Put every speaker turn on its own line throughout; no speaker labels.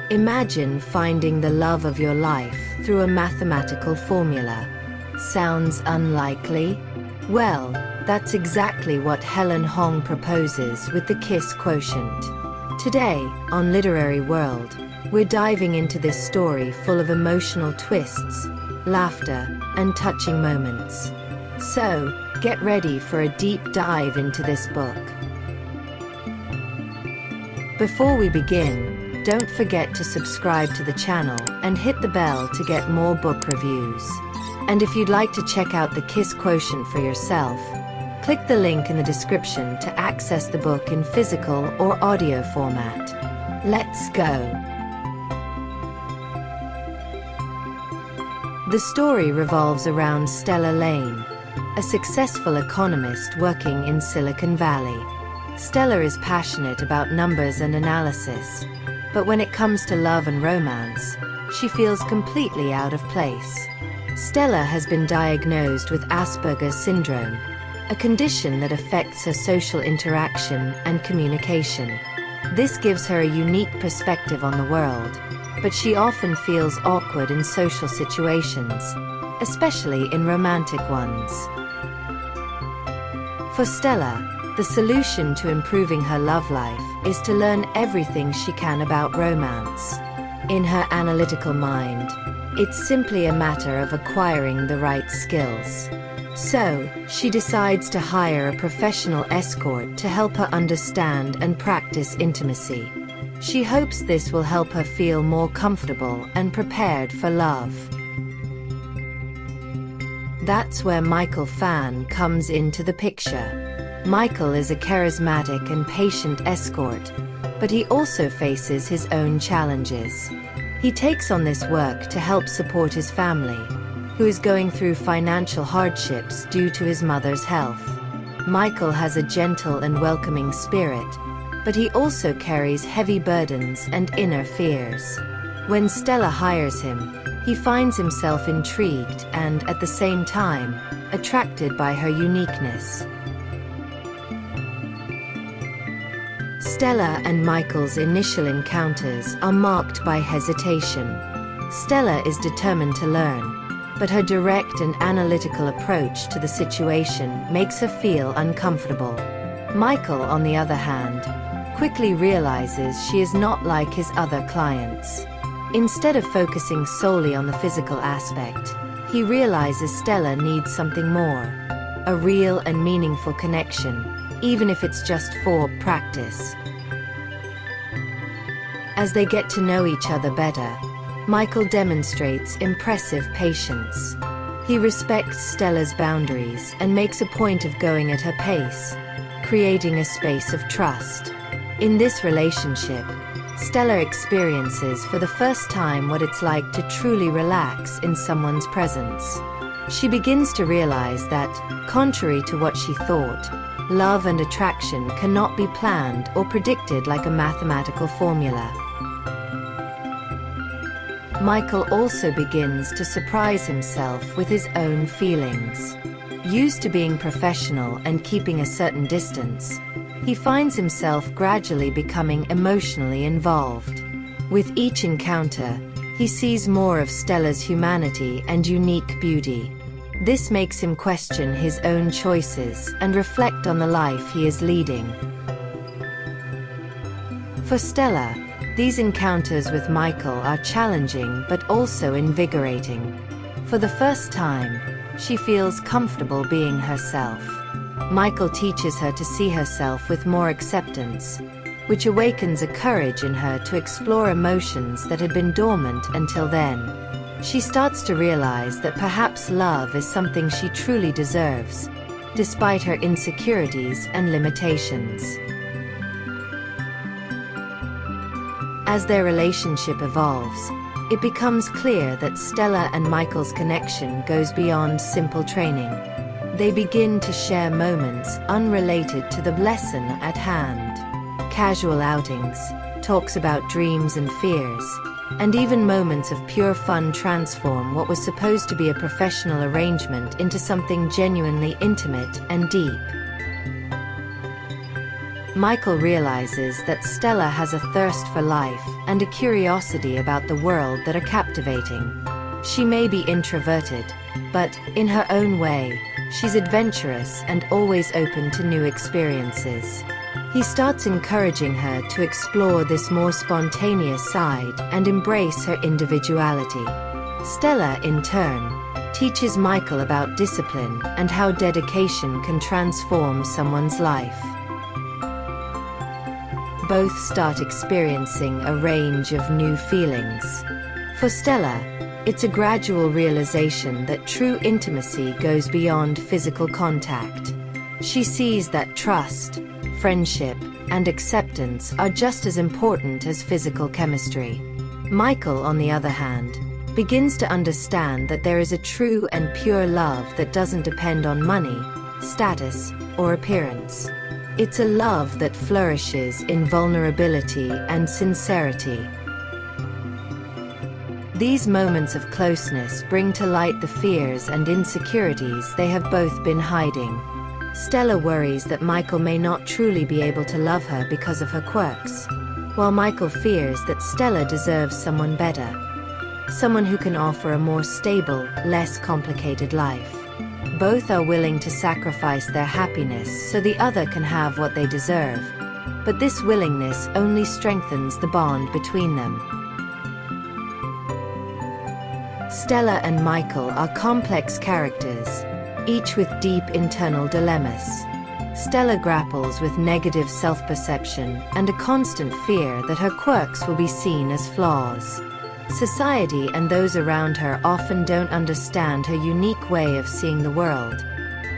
Imagine finding the love of your life through a mathematical formula. Sounds unlikely? Well, that's exactly what Helen Hoang proposes with the Kiss Quotient. Today, on Literary World, we're diving into this story full of emotional twists, laughter, and touching moments. So, get ready for a deep dive into this book. Before we begin, don't forget to subscribe to the channel and hit the bell to get more book reviews. And if you'd like to check out the Kiss Quotient for yourself, click the link in the description to access the book in physical or audio format. Let's go! The story revolves around Stella Lane, a successful economist working in Silicon Valley. Stella is passionate about numbers and analysis, but when it comes to love and romance, she feels completely out of place. Stella has been diagnosed with Asperger's syndrome, a condition that affects her social interaction and communication. This gives her a unique perspective on the world, but she often feels awkward in social situations, especially in romantic ones. For Stella, the solution to improving her love life is to learn everything she can about romance. In her analytical mind, it's simply a matter of acquiring the right skills. So, she decides to hire a professional escort to help her understand and practice intimacy. She hopes this will help her feel more comfortable and prepared for love. That's where Michael Fan comes into the picture. Michael is a charismatic and patient escort, but he also faces his own challenges. He takes on this work to help support his family, who is going through financial hardships due to his mother's health. Michael has a gentle and welcoming spirit, but he also carries heavy burdens and inner fears. When Stella hires him, he finds himself intrigued and, at the same time, attracted by her uniqueness. Stella and Michael's initial encounters are marked by hesitation. Stella is determined to learn, but her direct and analytical approach to the situation makes her feel uncomfortable. Michael, on the other hand, quickly realizes she is not like his other clients. Instead of focusing solely on the physical aspect, he realizes Stella needs something more, a real and meaningful connection, even if it's just for practice. As they get to know each other better, Michael demonstrates impressive patience. He respects Stella's boundaries and makes a point of going at her pace, creating a space of trust. In this relationship, Stella experiences for the first time what it's like to truly relax in someone's presence. She begins to realize that, contrary to what she thought, love and attraction cannot be planned or predicted like a mathematical formula. Michael also begins to surprise himself with his own feelings. Used to being professional and keeping a certain distance, he finds himself gradually becoming emotionally involved. With each encounter, he sees more of Stella's humanity and unique beauty. This makes him question his own choices and reflect on the life he is leading. For Stella, these encounters with Michael are challenging but also invigorating. For the first time, she feels comfortable being herself. Michael teaches her to see herself with more acceptance, which awakens a courage in her to explore emotions that had been dormant until then. She starts to realize that perhaps love is something she truly deserves, despite her insecurities and limitations. As their relationship evolves, it becomes clear that Stella and Michael's connection goes beyond simple training. They begin to share moments unrelated to the lesson at hand. Casual outings, talks about dreams and fears, and even moments of pure fun transform what was supposed to be a professional arrangement into something genuinely intimate and deep. Michael realizes that Stella has a thirst for life and a curiosity about the world that are captivating. She may be introverted, but, in her own way, she's adventurous and always open to new experiences. He starts encouraging her to explore this more spontaneous side and embrace her individuality. Stella, in turn, teaches Michael about discipline and how dedication can transform someone's life. Both start experiencing a range of new feelings. For Stella, it's a gradual realization that true intimacy goes beyond physical contact. She sees that trust, friendship, and acceptance are just as important as physical chemistry. Michael, on the other hand, begins to understand that there is a true and pure love that doesn't depend on money, status, or appearance. It's a love that flourishes in vulnerability and sincerity. These moments of closeness bring to light the fears and insecurities they have both been hiding. Stella worries that Michael may not truly be able to love her because of her quirks, while Michael fears that Stella deserves someone better. Someone who can offer a more stable, less complicated life. Both are willing to sacrifice their happiness so the other can have what they deserve, but this willingness only strengthens the bond between them. Stella and Michael are complex characters, each with deep internal dilemmas. Stella grapples with negative self-perception and a constant fear that her quirks will be seen as flaws. Society and those around her often don't understand her unique way of seeing the world,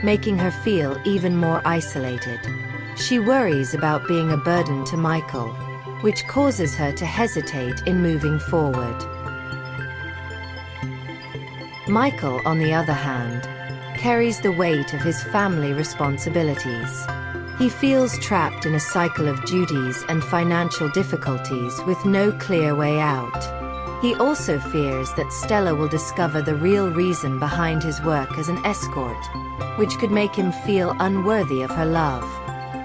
making her feel even more isolated. She worries about being a burden to Michael, which causes her to hesitate in moving forward. Michael, on the other hand, carries the weight of his family responsibilities. He feels trapped in a cycle of duties and financial difficulties with no clear way out. He also fears that Stella will discover the real reason behind his work as an escort, which could make him feel unworthy of her love.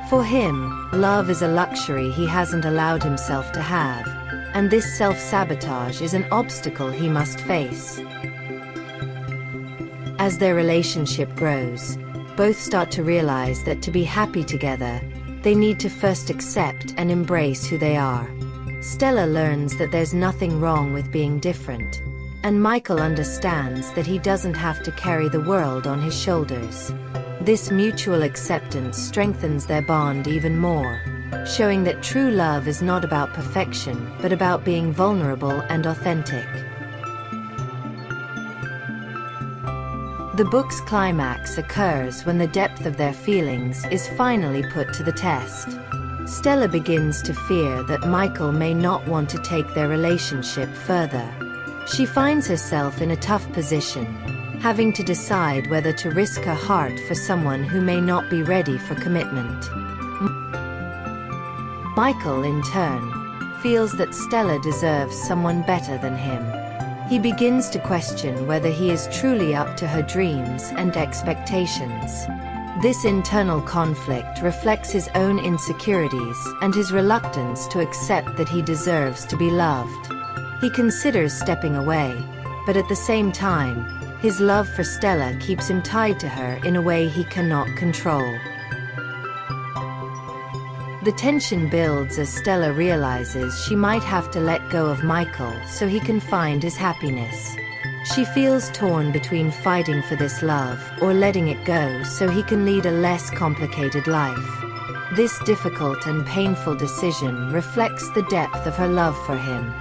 For him, love is a luxury he hasn't allowed himself to have, and this self-sabotage is an obstacle he must face. As their relationship grows, both start to realize that to be happy together, they need to first accept and embrace who they are. Stella learns that there's nothing wrong with being different, and Michael understands that he doesn't have to carry the world on his shoulders. This mutual acceptance strengthens their bond even more, showing that true love is not about perfection, but about being vulnerable and authentic. The book's climax occurs when the depth of their feelings is finally put to the test. Stella begins to fear that Michael may not want to take their relationship further. She finds herself in a tough position, having to decide whether to risk her heart for someone who may not be ready for commitment. Michael, in turn, feels that Stella deserves someone better than him. He begins to question whether he is truly up to her dreams and expectations. This internal conflict reflects his own insecurities and his reluctance to accept that he deserves to be loved. He considers stepping away, but at the same time, his love for Stella keeps him tied to her in a way he cannot control. The tension builds as Stella realizes she might have to let go of Michael so he can find his happiness. She feels torn between fighting for this love or letting it go so he can lead a less complicated life. This difficult and painful decision reflects the depth of her love for him.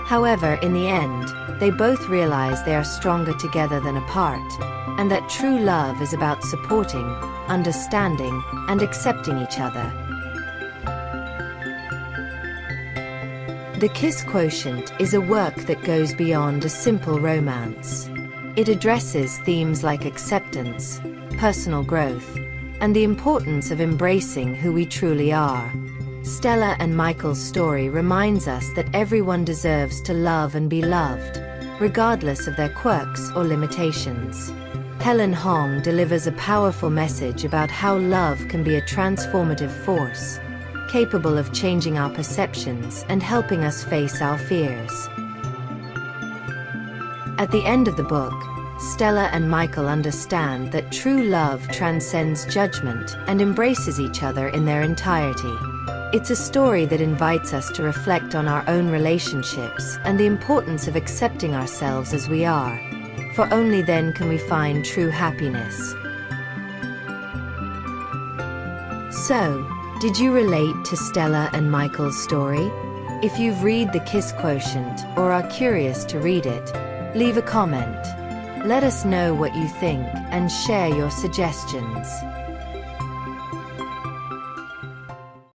However, in the end, they both realize they are stronger together than apart, and that true love is about supporting, understanding, and accepting each other. The Kiss Quotient is a work that goes beyond a simple romance. It addresses themes like acceptance, personal growth, and the importance of embracing who we truly are. Stella and Michael's story reminds us that everyone deserves to love and be loved, regardless of their quirks or limitations. Helen Hoang delivers a powerful message about how love can be a transformative force, capable of changing our perceptions and helping us face our fears. At the end of the book, Stella and Michael understand that true love transcends judgment and embraces each other in their entirety. It's a story that invites us to reflect on our own relationships and the importance of accepting ourselves as we are, for only then can we find true happiness. So, did you relate to Stella and Michael's story? If you've read the Kiss Quotient or are curious to read it, leave a comment. Let us know what you think and share your suggestions.